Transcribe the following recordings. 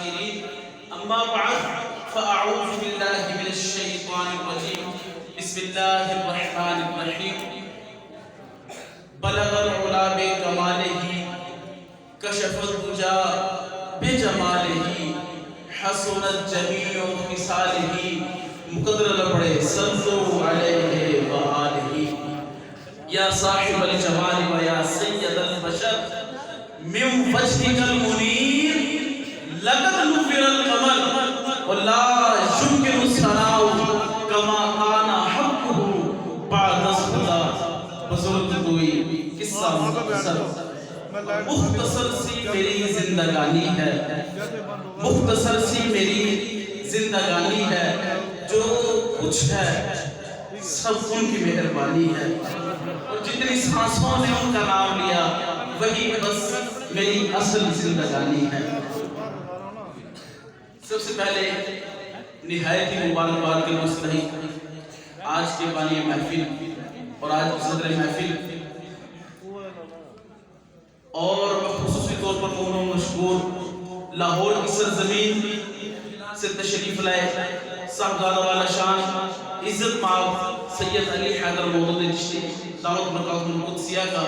الشاكرين. أما بعد فأعوذ بالله من الشيطان الرجيم. بسم الله الرحمن الرحيم. بلغ العلا بكماله كشف الدجى بجماله حسنت جميع خصاله. مقدر لپڑے صلو علیہ وآلہ. یا صاحب الجمال و یا سید البشر من وجهك المنیر لقد نفر القمر ولا يمكن الثناء كما كان حقه بعد الصدا. بزرگ کوئی قصہ مختصر سی میری زندگانی ہے، مختصر سی میری زندگانی ہے. جو کچھ ہے سب ان کی مہربانی ہے، اور جتنی سانسوں نے ان کا نام لیا وہی بس میری اصل زندگانی ہے. سب سے پہلے نہایت ہی مبارکباد کے مستحق آج کے بانی محفل اور آج کی صدر محفل، اور خصوصی طور پر مشکور لاہور کی سرزمین سے تشریف لائے صاحبزادہ والا شان عزت مآب سید علی حیدر مولود چشتی دعوت برکاتہ القدسیہ کا،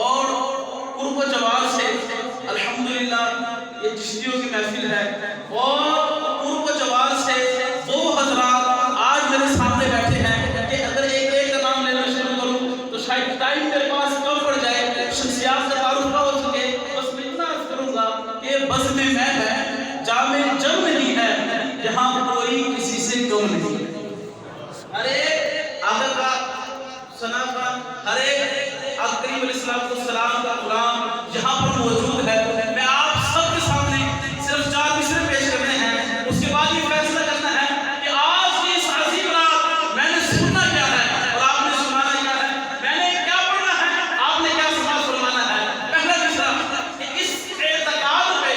اور قرب و جوار سے الحمدللہ یہ چشتیوں کی محفل ہے، اور قرب و جوار سے وہ حضرات آج میرے سامنے بیٹھے ہیں کہ اگر ایک کا نام لینا شروع کروں تو شاید ٹائم میرے پاس کم پڑ جائے، شخصیات کا تعارف نہ ہو سکے. بس میں اتنا عرض کروں گا کہ بزم میں ہے جامع جم نہیں ہے جہاں کوئی کسی سے کم نہیں. ہر ایک آقا کا ثنا کا، ہر ایک آقا کریم علیہ السلام کا غلام یہاں پر موجود ہے. میں آپ سب کے سامنے صرف 4 مصرے پیش کرنے ہیں، اس کے بعد یہ فیصلہ کرنا ہے کہ آج کی اس عظیم رات میں نے سننا کیا ہے اور آپ نے سنانا کیا ہے، میں نے کیا پڑھنا ہے آپ نے کیا سماعت فرمانا ہے. پہلا مصرع کہ اس اعتقاد پہ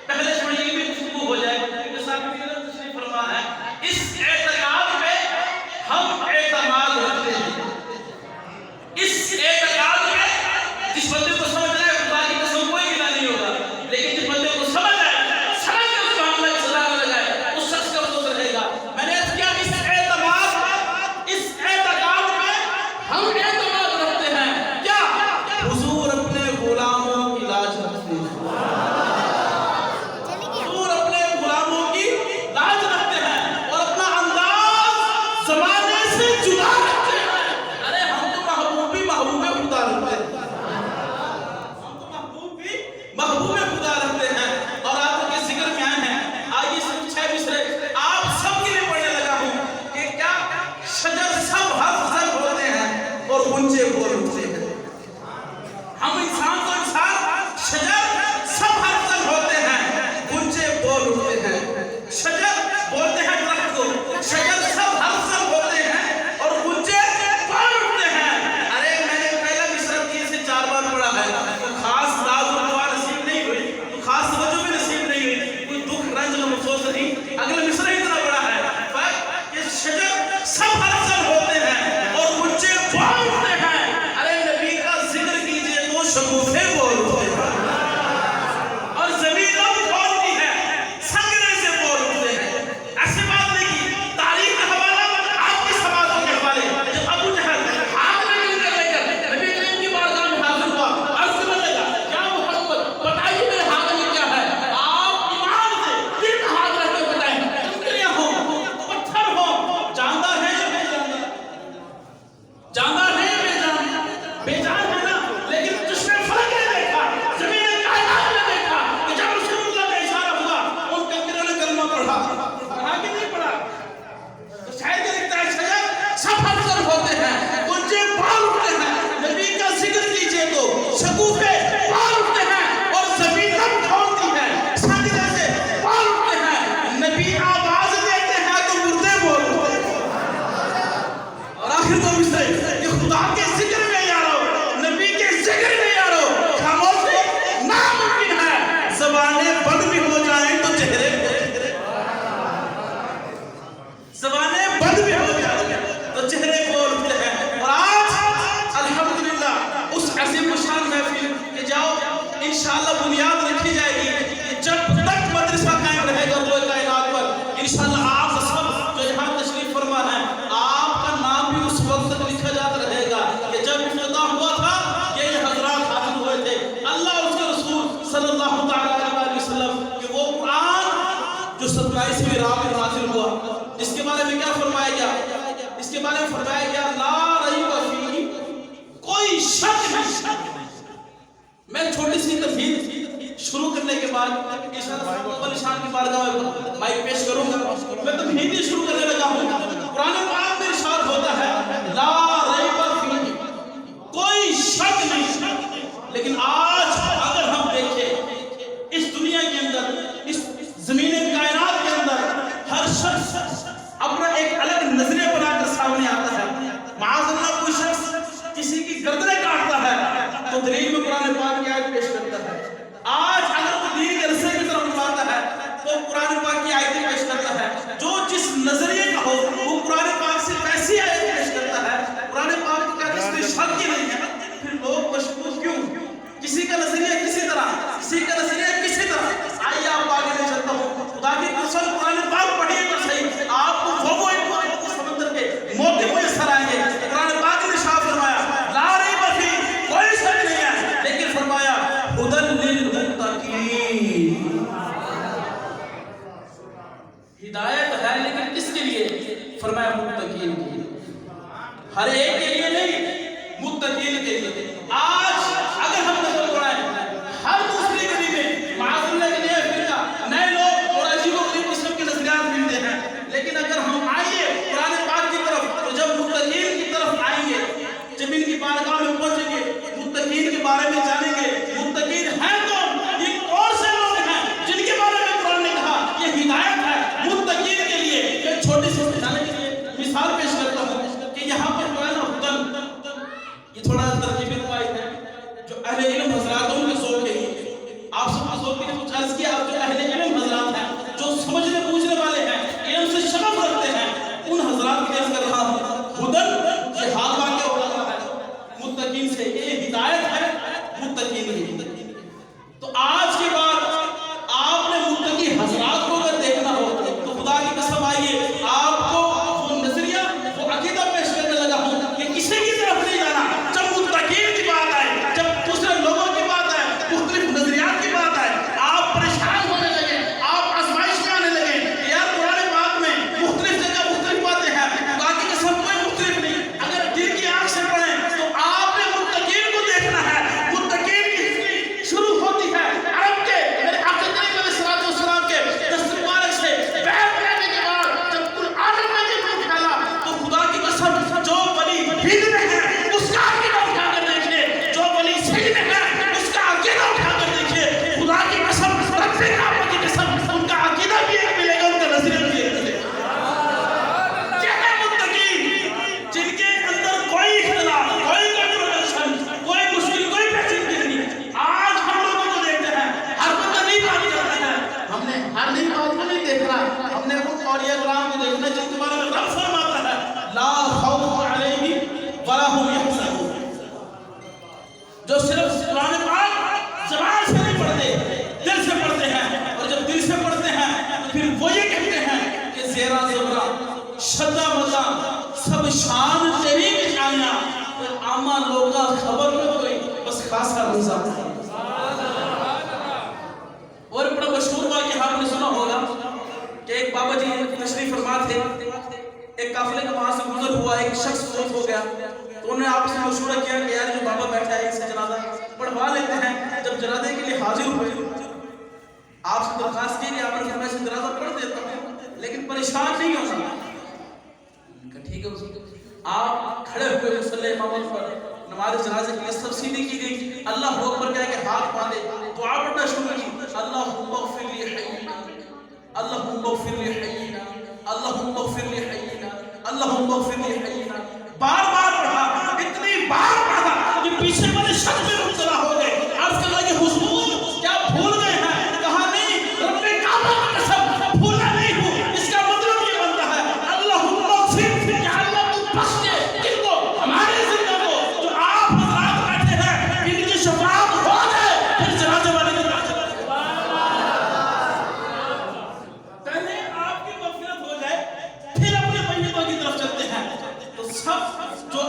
پہلے چھوڑیے کہ گفتگو ہو جائے، جیسا کہ تشریف فرما ہے، اس اعتقاد پہ بارے میں فرمایا گیا لا ریب فیہ، کوئی شک نہیں. میں چھوٹی سی تفہیم شروع کرنے کے بعد اول شان کی بارگاہ میں مائک پیش کروں گا. میں تفہیم ہی شروع کرنے لگا ہوں. قرآن پاک میں ارشاد ہوتا ہے لا ریب فیہ، کوئی شک نہیں. لیکن آج اگر ہم دیکھیں اس دنیا کے اندر، اس زمین کائنات کے اندر، ہر شخص اپنا ایک الگ نظریہ بنا کر سامنے آتا ہے. معاذ اللہ کوئی شخص کسی کی گردنیں کاٹتا ہے تو دلیل میں قرآن پاک کی آیت پیش کرتا ہے. آج اگر وہ دین کے رسے کی طرف بلاتا ہے تو قرآن پاک کی آیتیں پیش کرتا ہے. جو جس نظریے کا ہو وہ قرآن پاک سے ایسی آیت پیش کرتا ہے. قرآن پاک کو کہتے ہیں اس میں شک ہی نہیں ہے. پھر لوگ مشکوک کیوں؟ کسی کا نظریہ کسی طرح، کسی کا نظریہ کسی طرح. آئیے آپ آگے لے چلتا ہوں. خدا کی قسم قرآن پاک پڑھیے تو صحیح، آپ کو وہ سمندر کے موقع میسر آئیں گے. قرآن پاک نے شاہ فرمایا لا ریب فیہ، کوئی شک نہیں ہے. لیکن فرمایا ھدی للمتقین، ہدایت ہے لیکن کس کے لیے؟ فرمایا متقین کے لیے. ہر ایک کے لیے نہیں، متقین کے لیے. آج اگر ہم نظر دوڑائیں ہر دوسری گلی میں معاذ اللہ کے نئے فرقہ، نئے لوگ اور عجیب و غریب قسم کے نظریات ملتے ہیں. لیکن اگر ہم آئیے قرآن پاک کی طرف تو جب متقین کی طرف آئیں گے، جب ان کی بارگاہ میں پہنچیں گے، متقین کے بارے میں جانیں گے. متقین ہیں کون؟ یہ کون سے لوگ ہیں جن کے بارے میں قرآن نے کہا یہ ہدایت ہے متقین کے لیے. ایک چھوٹی سی سمجھانے کے لیے مثال پیش کرتا ہوں کہ یہاں پر جو ہے نا ہدن، یہ تھوڑا ترکیبی روایت ہے جو اہل علم حضرات ان کے ذوق کے لیے، آپ سب کے ذوق کے لیے کچھ عرض کیا. آپ جو اہل علم حضرات ہیں، جو سمجھنے بوجھنے والے ہیں، علم سے شغف رکھتے ہیں، ان حضرات کے لیے عرض کر رہا ہوں ہدن یہ حال واقع ہو رہا ہے متقین سے. یہ ہدایت ہے متقین کی. تو آج کے بعد آپ نے متقی حضرات کو اگر دیکھنا ہو تو خدا کی قسم آئیے آپ کو وہ نظریہ، وہ عقیدہ پیش کرنے لگا ہوں کہ کسی کی طرف نہیں جانا. جب متقین کی بات آئے، جب دوسرے لوگوں کی بات آئے، مختلف نظریات کی بات آئے، آپ پریشان ہونے لگے، آپ آزمائش میں آنے لگے. یار قرآن پاک میں مختلف جگہ مختلف باتیں ہیں، خدا کی قسم کوئی مختلف نہیں. اگر دل کی آنکھ سے پڑھیں تو آپ نے متقین کو دیکھنا ہے. متقین کی ہسٹری شروع ہوتی ہے عرب کے میرے آقا کریم علیہ الصلوۃ والسلام کے دست مبارک سے. بیعت لینے کے بعد جب کل عالم میں یہ پھیلا تو خدا کی قسم جو ولی ہند میں ہے اس کا عقیدہ اٹھا کر دیکھیے، جو ولی سندھ میں ہے اس کا عقیدہ اٹھا کر دیکھیے. خدا کی قسم، رب کعبہ کی قسم، ان کا عقیدہ بھی ایک ملے گا، ان کا نظریہ بھی ایک ملے گا. یہ ہے متقین جن کے اندر کوئی اختلاف، کوئی کنٹروورشن، کوئی مشکل، کوئی پیچیدگی نہیں. آج ہم لوگوں کو دیکھتے ہیں ہر بندہ نہیں بات کرتا ہے. ہم نے ہر نئی بات کو نہیں دیکھنا، ہم نے ان اولیاء کرام کو دیکھنا جن کے بارے میں رب فرماتا ہے لا خوف علیہم ولا هم یحزنون، جو صرف قرآن پاک زبان سے نہیں پڑھتے، دل سے پڑھتے ہیں. اور جب دل سے پڑھتے ہیں پھر وہ یہ کہتے ہیں کہ زیرا زبرا شدہ مزہ سب شان تیری نشانیاں، عامہ لوگا خبر نہ کوئی بس خاصا رضا. اور بڑا مشہور واقعہ آپ نے سنا ہوگا کہ ایک بابا جی تشریف فرما تھے، ایک قافلے کا وہاں سے گزر ہوا، ایک شخص فوت ہو گیا تو انہوں نے آپس میں مشورہ کیا کہ یار جو بابا بیٹھا ہے اس سے جنازہ پڑھوا لیتے ہیں. جب جنازے کے لیے حاضر ہوئے آپ سے درخواست کی کہ آپ نے سے جنازہ پڑھ دیتا ہوں لیکن پریشان نہیں ہونا. ٹھیک ہے. آپ کھڑے ہوئے مصلی امامت پر نماز جنازے کے لیے سب سیدھی کی گئی. اللہ اکبر کہہ کے ہاتھ باندھے دعا پڑھنا شروع کی. اللہم اغفر لی حیینا، اللہم اغفر لی حیینا، اللہم اغفر لی حیینا، اللہم اغفر لی حیینا. بار بار پڑھا، اتنی بار پڑھا کہ پیچھے والے شک میں مبتلا ہو گئے. عرض کرنا کہ حضور کیا بھول گئے ہیں؟ کہا نہیں، رب کعبہ کی قسم بھولا نہیں ہوں. اس کا مطلب یہ بنتا ہے اللہم اغفر، یا اللہ تو بخش دے کن کو؟ ہمارے زندہ کو جو آپ حضرات بیٹھے ہیں ان کی شفاعت ہو جائے. پھر جنازے والے کی بات پہلے آپ کی مغفرت ہو جائے پھر اپنے میتوں کی طرف چلتے ہیں. تو سب جو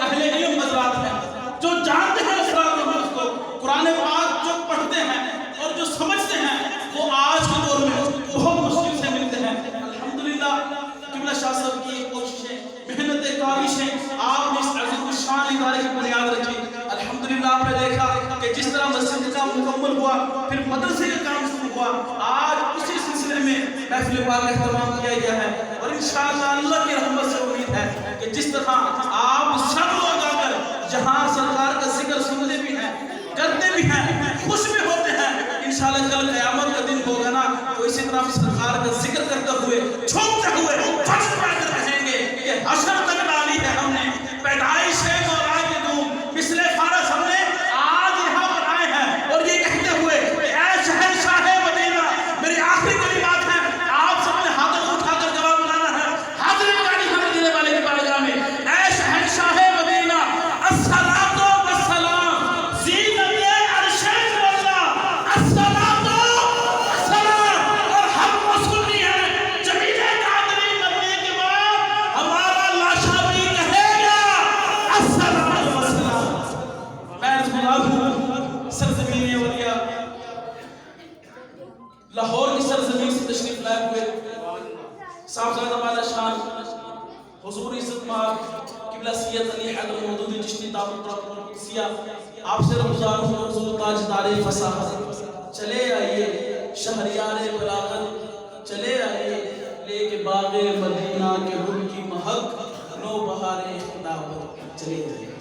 ہوا، پھر مدرسے کا کام شروع ہوا، آج اسی سلسلے میں محفل پاک اہتمام کیا گیا ہے، اور انشاءاللہ اللہ کی رحمت سے امید ہے کہ جس طرح آپ سب لوگ آ کر جہاں سرکار کا ذکر سنتے بھی ہیں، کرتے بھی ہیں، خوش بھی ہوتے ہیں، انشاءاللہ کل قیامت کا دن ہوگا نا تو اسی طرح سرکار کا ذکر کرتے ہوئے چھومتے ہوئے فخر پا کر رہیں گے کہ حشر تک ڈالی ہے ہم نے پیدائش ہے مولا کے دھوم مثل فارس ہم نے آج یہاں پر آئے ہیں، اور یہ کہتے ہوئے کہ اے شہنشاہ مدینہ، میری آخری کلمات ہیں، آپ سب نے ہاتھوں اٹھا کر جواب بنانا ہے حاضر گاڑی ہمیں دینے والے کی بارگاہ میں، اے شہنشاہ مدینہ الصلاۃ والسلام زینت عرش اللہ، الصلاۃ والسلام، اور ہم کو سننی ہے جمیل قادری مرنے کے بعد ہمارا لاشا بھی کہے گا الصلاۃ والسلام۔ میں ہوں سرزمین اولیاء لاہور کی سرزمین سے تشریف لائے ہوئے صاحبزادہ والا شان حضور عزت مآب قبلہ سید علی حیدر مودودی چشتی دامت برکاتہ القدسیہ، آپ سے رمضان ہو حضور تاجدار فصاحت، چلے آئیے شہریار بلاغت، چلے آئیے لے کے باغ مدینہ کے گل کی مہک، نو بہاریں خدا پر چلے آئیے۔